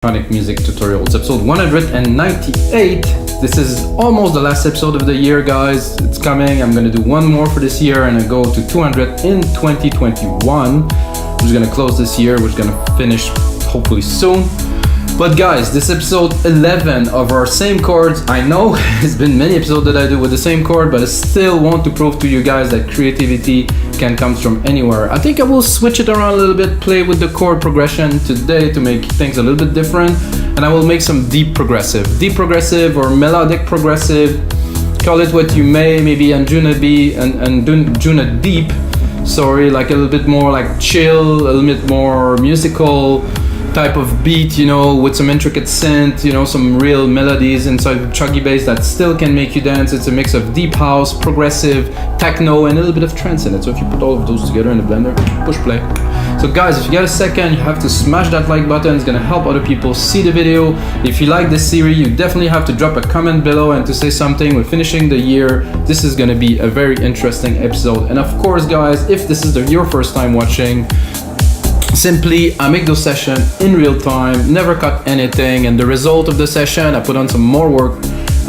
Electronic music tutorials, episode 198. This is almost the last episode of the year, guys. It's coming. I'm gonna do one more for this year and I go to 200 in 2021. We're just gonna close this year. We're just gonna finish hopefully soon. But guys, this episode 11 of our same chords. I know it's been many episodes that I do with the same chord, but I still want to prove to you guys that creativity can come from anywhere. I think I will switch it around a little bit, play with the chord progression today to make things a little bit different, and I will make some deep progressive or melodic progressive. Call it what you may, maybe Anjunadeep, sorry, like a little bit more like chill, a little bit more musical type of beat, you know, with some intricate synth, you know, some real melodies inside the chuggy bass that still can make you dance. It's a mix of deep house, progressive, techno, and a little bit of trance in it. So if you put all of those together in the blender, push play. So guys, if you get a second, you have to smash that like button. It's gonna help other people see the video. If you like this series, you definitely have to drop a comment below and to say something. We're finishing the year. This is gonna be a very interesting episode. And of course, guys, if this is your first time watching, simply I make those sessions in real time, never cut anything, and the result of the session I put on some more work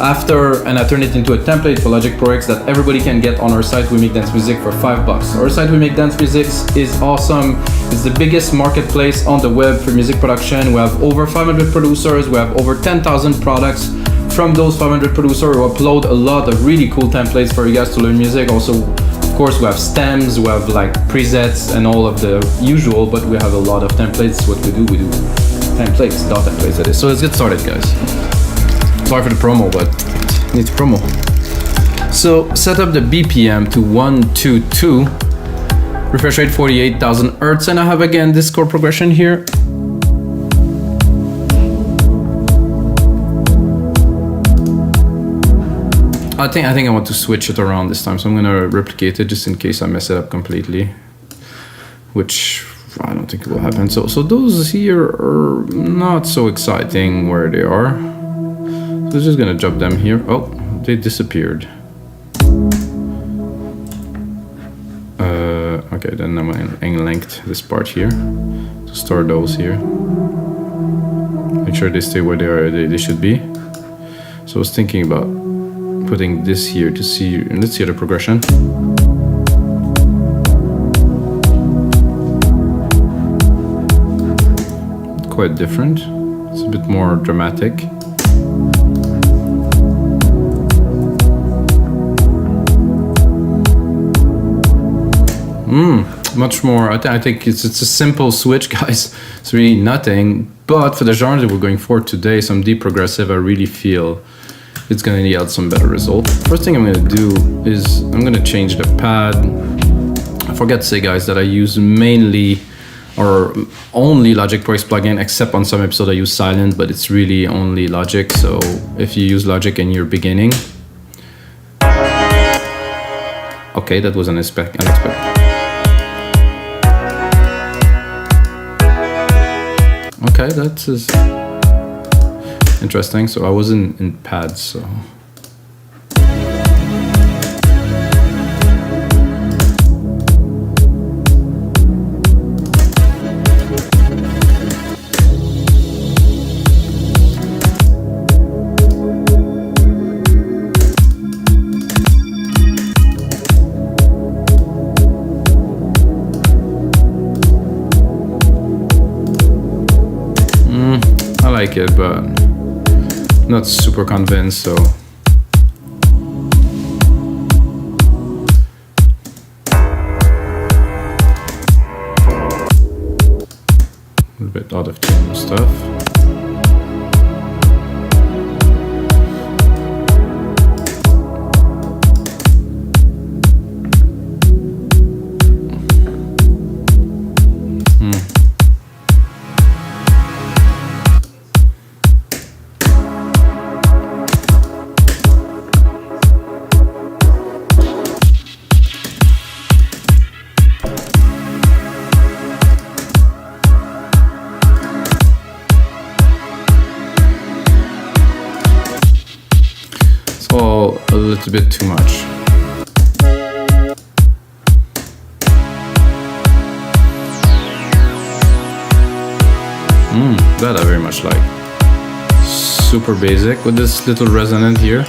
after and I turn it into a template for Logic Pro X that everybody can get on our site. We make dance music for $5. Our site We Make Dance Music is awesome. It's the biggest marketplace on the web for music production. We have over 500 producers, we have over 10,000 products. From those 500 producers, we upload a lot of really cool templates for you guys to learn music. Also, of course, we have stems, we have like presets and all of the usual, but we have a lot of templates. What we do templates, dot templates that is. So let's get started, guys. Sorry for the promo, but it needs promo. So set up the BPM to 122, refresh rate 48,000 Hertz, and I have again this chord progression here. I think I want to switch it around this time, so I'm gonna replicate it just in case I mess it up completely, which I don't think will happen. So those here are not so exciting where they are. So I'm just gonna drop them here. Oh, they disappeared. Okay, then I'm gonna length this part here. So store those here. Make sure they stay where they should be. So I was thinking about putting this here to see, and let's see the progression. Quite different. It's a bit more dramatic. Much more. I think it's a simple switch, guys. It's really nothing. But for the genre that we're going for today, some deep progressive, I really feel it's gonna yield some better result. First thing I'm gonna do is I'm gonna change the pad. I forgot to say, guys, that I use mainly or only Logic Pro X plugin, except on some episodes I use Silent, but it's really only Logic. So if you use Logic and you're beginning, okay, that was unexpected. Okay, that is interesting. So I was in pads, so. I like it, but not super convinced, so. A little bit out of tune stuff. All a little bit too much. That I very much like. Super basic with this little resonant here.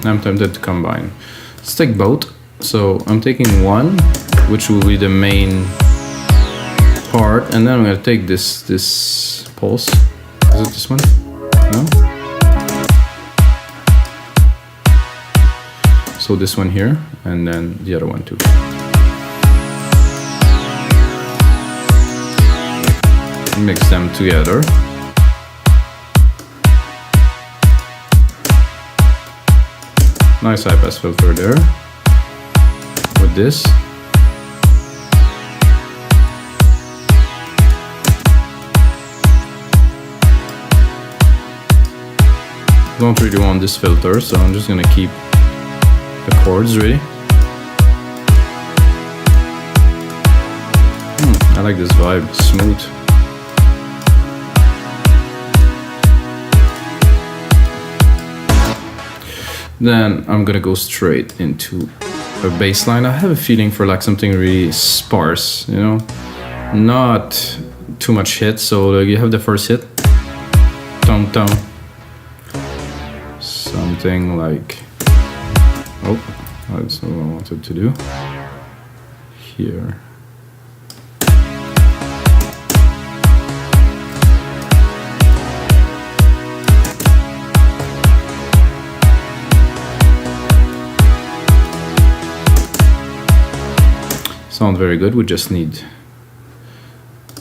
I'm tempted to combine. Let's take both. So I'm taking one, which will be the main part, and then I'm gonna take this pulse. Is it this one? No? So this one here, and then the other one too. Mix them together. Nice high pass filter there with this. Don't really want this filter, so I'm just gonna keep the chords ready. I like this vibe, smooth. Then I'm gonna go straight into a bass line. I have a feeling for like something really sparse, you know, not too much hit. So like you have the first hit, dum dum, something like, oh, that's what I wanted to do here. Sound very good. We just need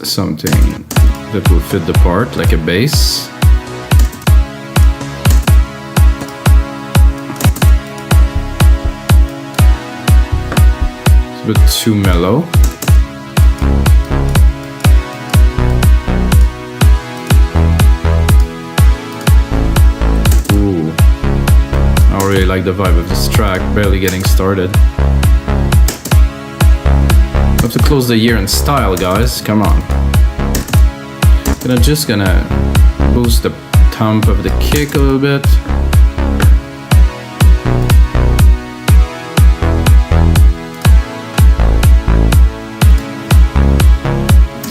something that will fit the part, like a bass. It's a bit too mellow. Ooh, I really like the vibe of this track, barely getting started. We have to close the year in style, guys. Come on. Just gonna boost the thump of the kick a little bit.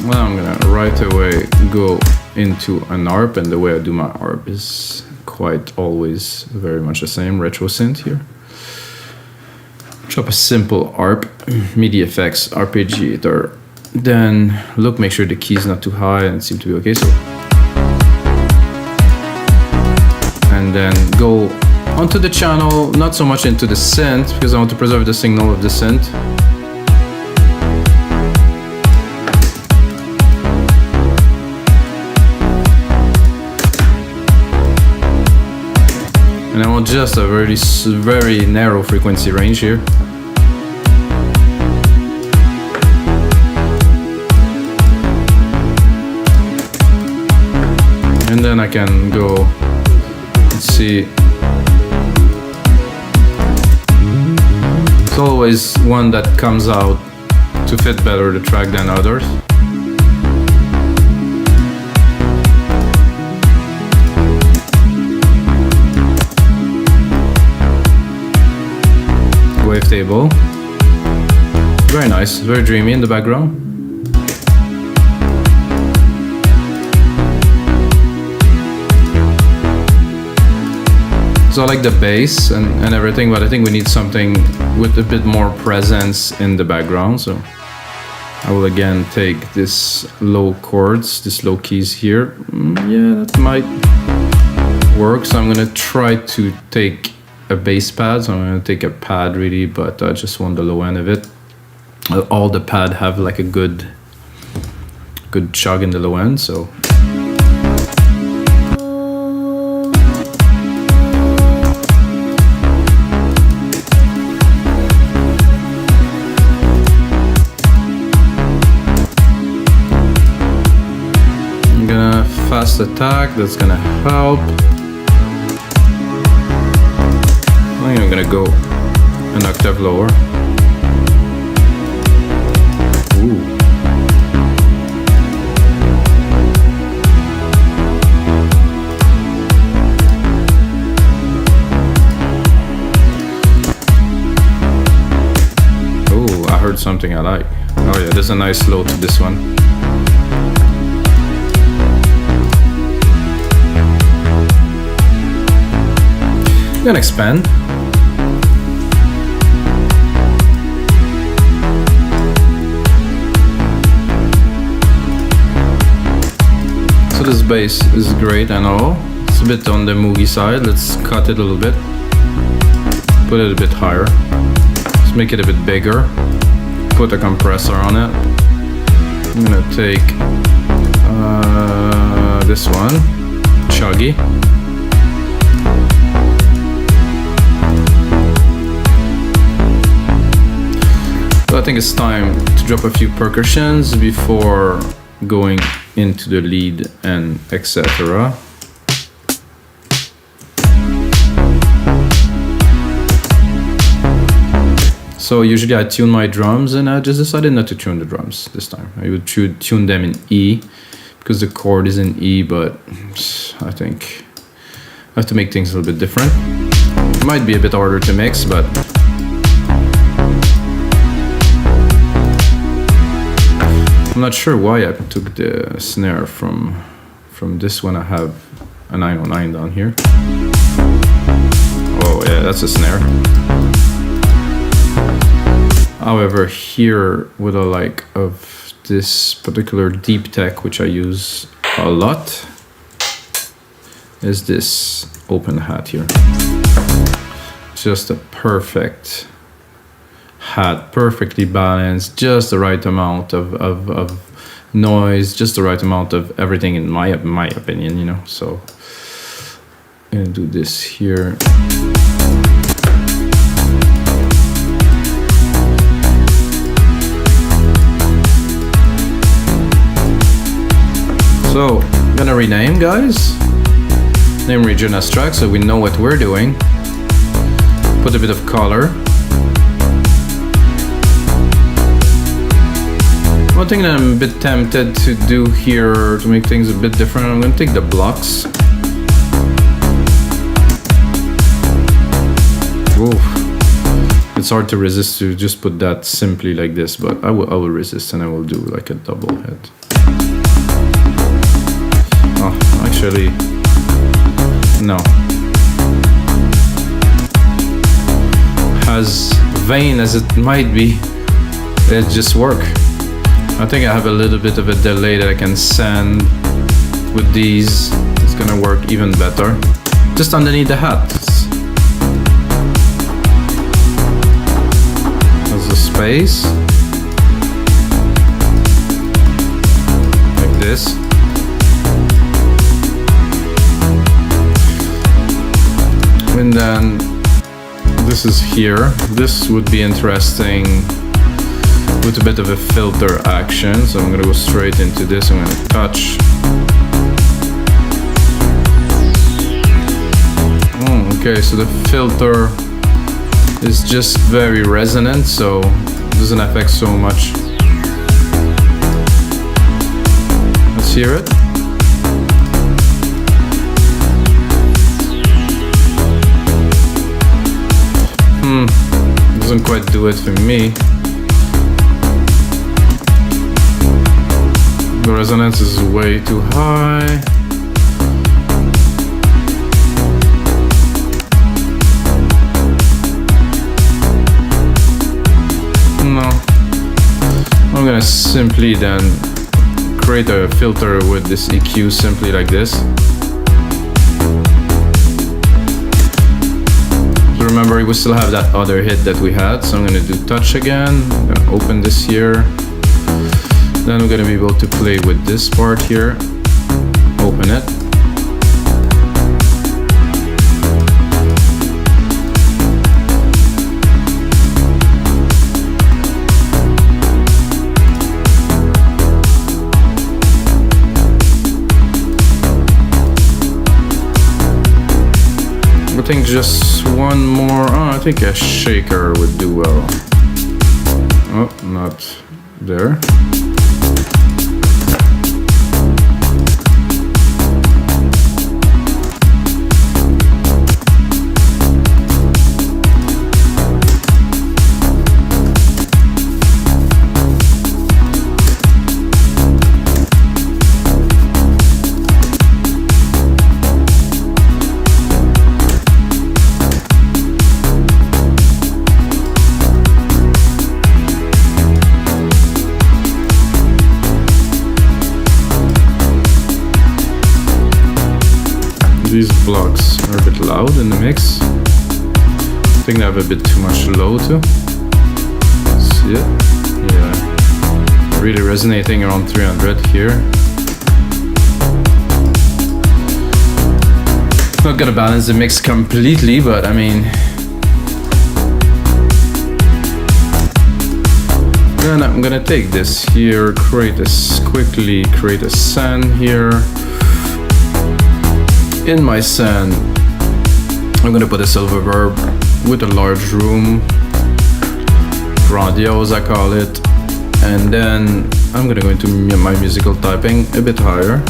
Well, I'm gonna right away go into an arp, and the way I do my arp is quite always very much the same. Retro synth here. Drop a simple arp, MIDI effects, arpeggiator. Then look, make sure the key is not too high and seem to be okay. So, and then go onto the channel, not so much into the synth because I want to preserve the signal of the synth. And I want just a very narrow frequency range here. And then I can go, let's see. It's always one that comes out to fit better the track than others. Wavetable. Very nice, very dreamy in the background. So I like the bass and everything, but I think we need something with a bit more presence in the background. So I will again take this low chords, this low keys here. Yeah, that might work. So I'm gonna try to take a bass pad. So I'm gonna take a pad really, but I just want the low end of it. All the pad have like a good chug in the low end. So fast attack, that's gonna help. I think I'm gonna go an octave lower. Ooh. something I like. Oh yeah, there's a nice low to this one. I'm gonna expand. So this bass is great, I know. It's a bit on the moogie side. Let's cut it a little bit. Put it a bit higher. Let's make it a bit bigger. Put a compressor on it. I'm gonna take this one, chuggy. So I think it's time to drop a few percussions before going into the lead and etc. So usually I tune my drums, and I just decided not to tune the drums this time. I would tune them in E because the chord is in E, but I think I have to make things a little bit different. It might be a bit harder to mix, but I'm not sure why I took the snare from this one. I have a 909 down here. Oh yeah, that's a snare. However, here with a like of this particular deep tech, which I use a lot, is this open hat here. Just a perfect hat, perfectly balanced, just the right amount of noise, just the right amount of everything in my opinion, you know. So I'm gonna do this here. So I'm gonna rename, guys. Name region as track so we know what we're doing. Put a bit of color. One thing that I'm a bit tempted to do here to make things a bit different, I'm going to take the blocks. Ooh. It's hard to resist to just put that simply like this, but I will resist, and I will do like a double head. Oh, actually, no. As vain as it might be, it just works. I think I have a little bit of a delay that I can send with these. It's gonna work even better. Just underneath the hat. There's a space. Like this. And then this is here. This would be interesting with a bit of a filter action. So I'm gonna go straight into this. I'm gonna touch. Okay, so the filter is just very resonant, so it doesn't affect so much. Let's hear it. Doesn't quite do it for me. The resonance is way too high. No. I'm gonna simply then create a filter with this EQ simply like this. So remember, we still have that other hit that we had, so I'm gonna do touch again. I'm gonna open this here. Then we're gonna be able to play with this part here. Open it. I think just one more. Oh, I think a shaker would do well. Oh, not there. These blocks are a bit loud in the mix. I think they have a bit too much low too. See it? Yeah. Really resonating around 300 here. Not gonna balance the mix completely, but I mean. Then I'm gonna take this here, quickly create a sand here. In my sand, I'm gonna put a silver verb with a large room, grandiose I call it, and then I'm gonna go into my musical typing a bit higher.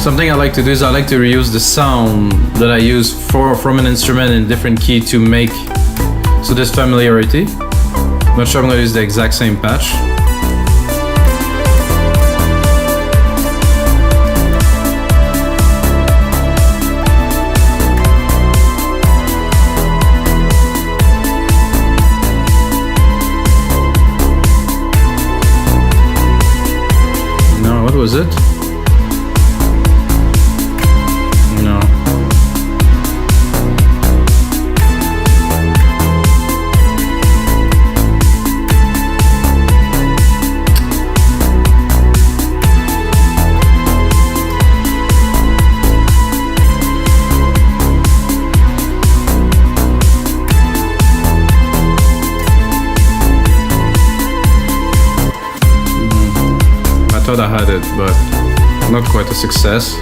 Something I like to do is I like to reuse the sound that I use from an instrument in different key to make, so there's familiarity. I'm not sure I'm gonna use the exact same patch. No, what was it? I thought I had it, but not quite a success.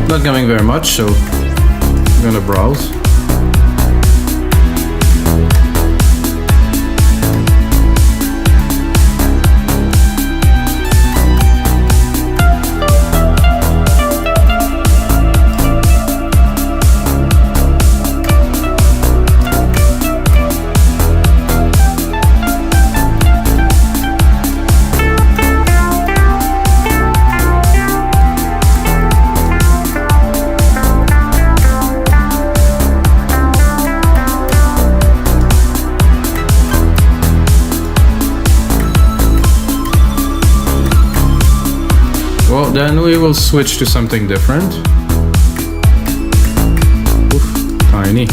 Not coming very much, so I'm gonna browse. Well, then we will switch to something different. Oof, tiny.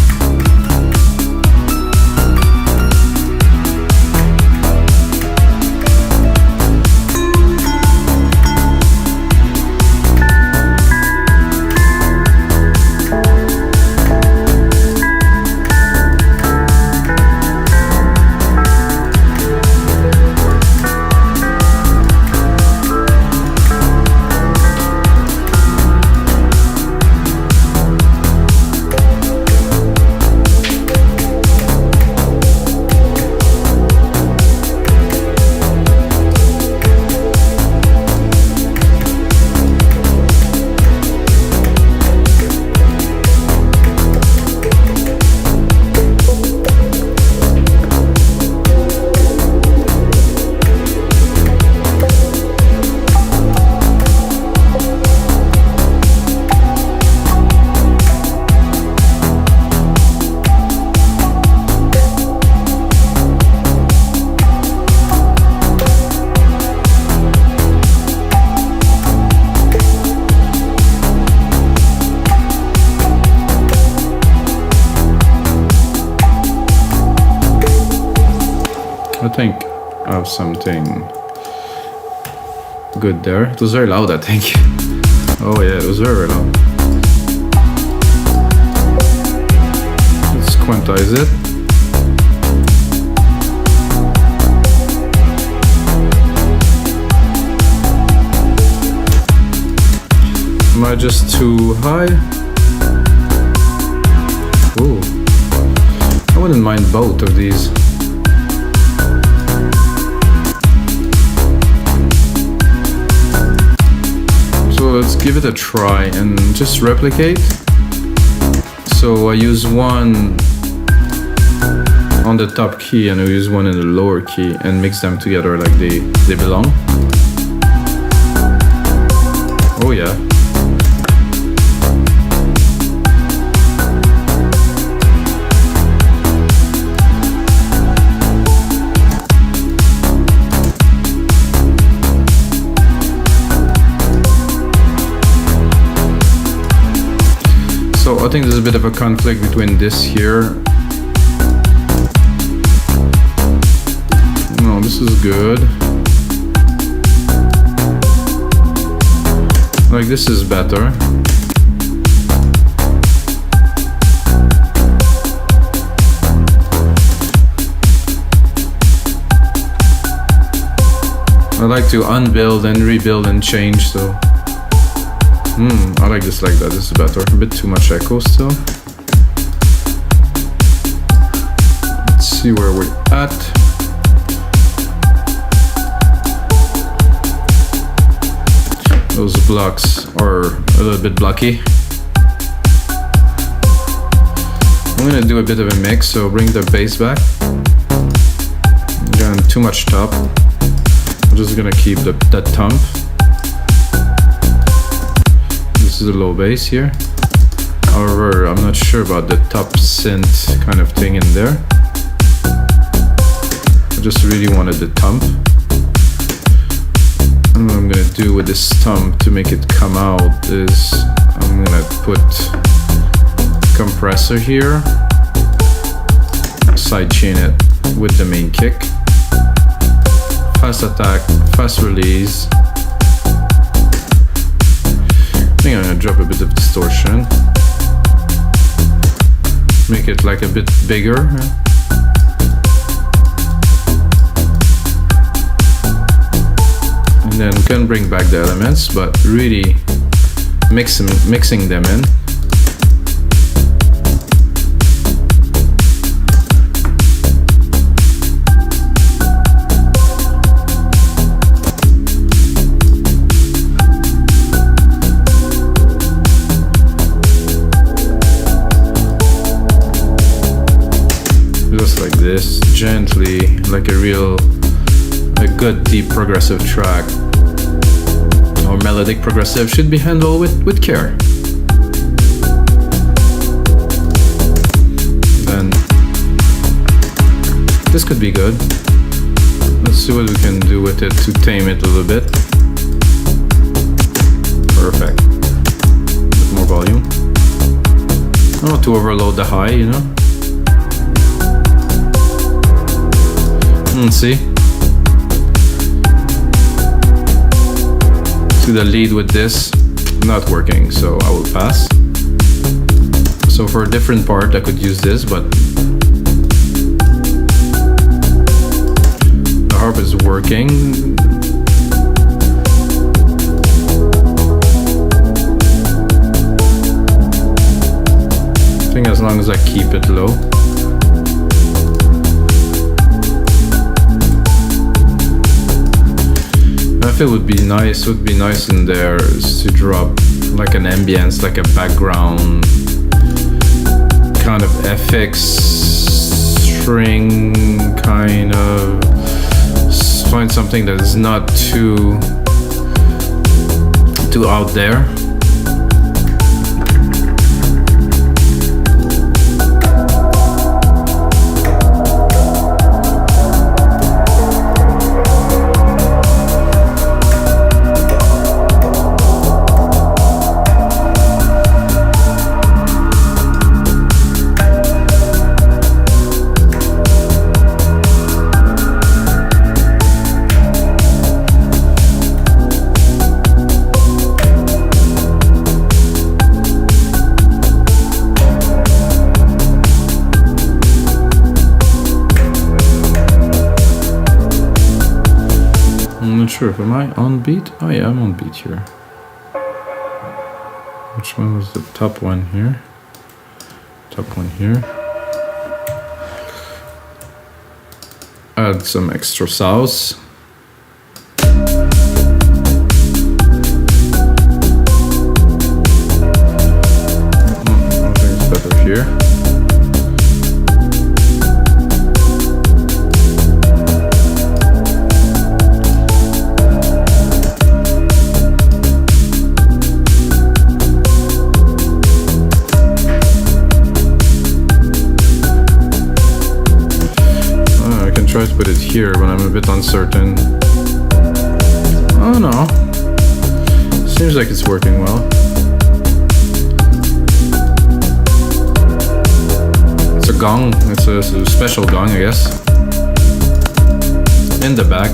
think I have something good there. It was very loud, I think. Oh yeah, it was very loud. Let's quantize it. Am I just too high? Ooh. I wouldn't mind both of these. So let's give it a try and just replicate. So I use one on the top key and I use one in the lower key and mix them together like they belong. Oh yeah. So I think there's a bit of a conflict between this here. No, this is good. Like this is better. I like to unbuild and rebuild and change, so I like this like that. This is better. A bit too much echo still. Let's see where we're at. Those blocks are a little bit blocky. I'm gonna do a bit of a mix, so bring the bass back. Again, too much top. I'm just gonna keep that thump. This is a low bass here. However, I'm not sure about the top synth kind of thing in there. I just really wanted the thump. And what I'm gonna do with this thump to make it come out is I'm gonna put compressor here, side chain it with the main kick, fast attack, fast release. I think I'm gonna drop a bit of distortion, make it like a bit bigger. And then we can bring back the elements, but really mixing them in. Just like this, gently, like a good deep progressive track or melodic progressive should be handled with care. Then this could be good. Let's see what we can do with it to tame it a little bit. Perfect. A bit more volume. Not to overload the high, you know. See the lead with this not working, so I will pass. So for a different part I could use this, but the harp is working. I think as long as I keep it low. It would be nice in there is to drop like an ambience, like a background kind of FX string kind of, find something that is not too out there. sure if am I on beat? Oh yeah, I'm on beat here. Which one was the top one here? Top one here. Add some extra sauce. I think it's better here. Try to put it here when I'm a bit uncertain. Oh no, seems like it's working well. It's a gong, it's a special gong, I guess. In the back,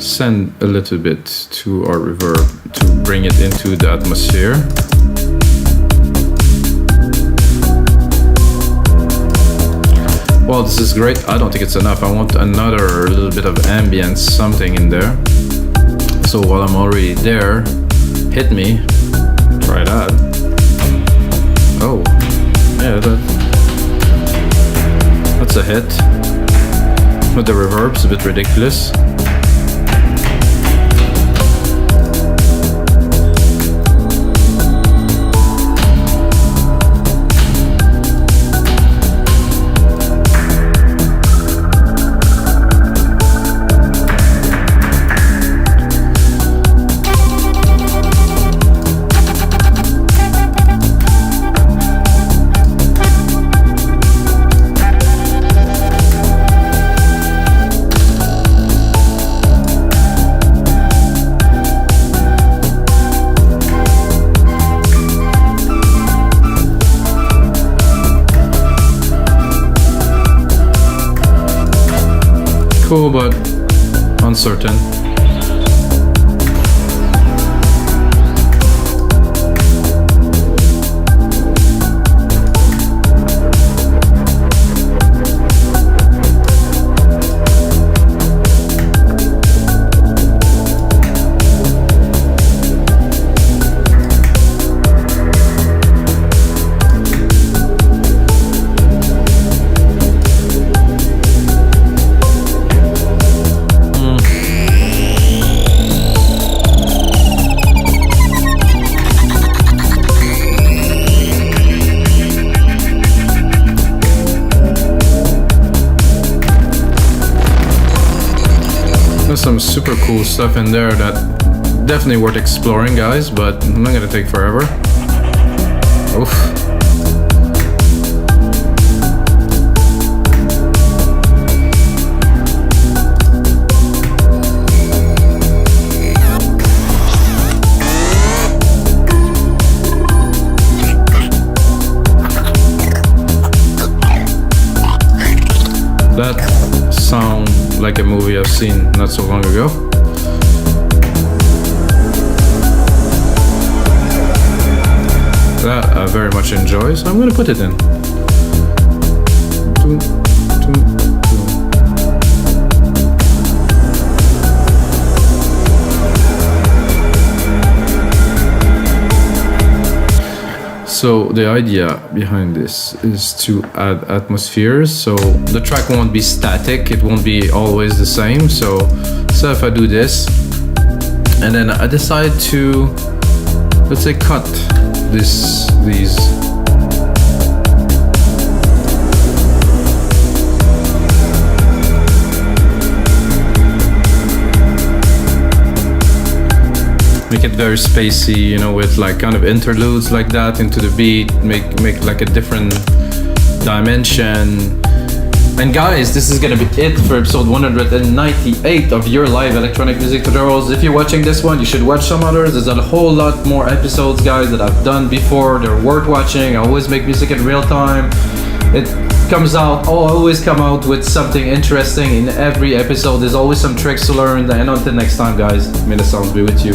send a little bit to our reverb to bring it into the atmosphere. Well, this is great. I don't think it's enough. I want another little bit of ambience, something in there. So while I'm already there, hit me. Try that. Oh, yeah, that's a hit. But the reverb's a bit ridiculous. Cool, but uncertain. There's some super cool stuff in there that definitely worth exploring, guys, but I'm not gonna take forever. Oof. That sound like a movie I've seen not so long ago. That I very much enjoy, so I'm gonna put it in. So the idea behind this is to add atmospheres, so the track won't be static, it won't be always the same. So if I do this, and then I decide to, let's say, cut these. Make it very spacey, you know, with like kind of interludes like that into the beat, make like a different dimension. And guys, this is gonna be it for episode 198 of your live electronic music tutorials. If you're watching this one, you should watch some others. There's a whole lot more episodes, guys, that I've done before. They're worth watching. I always make music in real time. It comes out, I'll always come out with something interesting in every episode. There's always some tricks to learn. And until next time, guys, may the sounds be with you.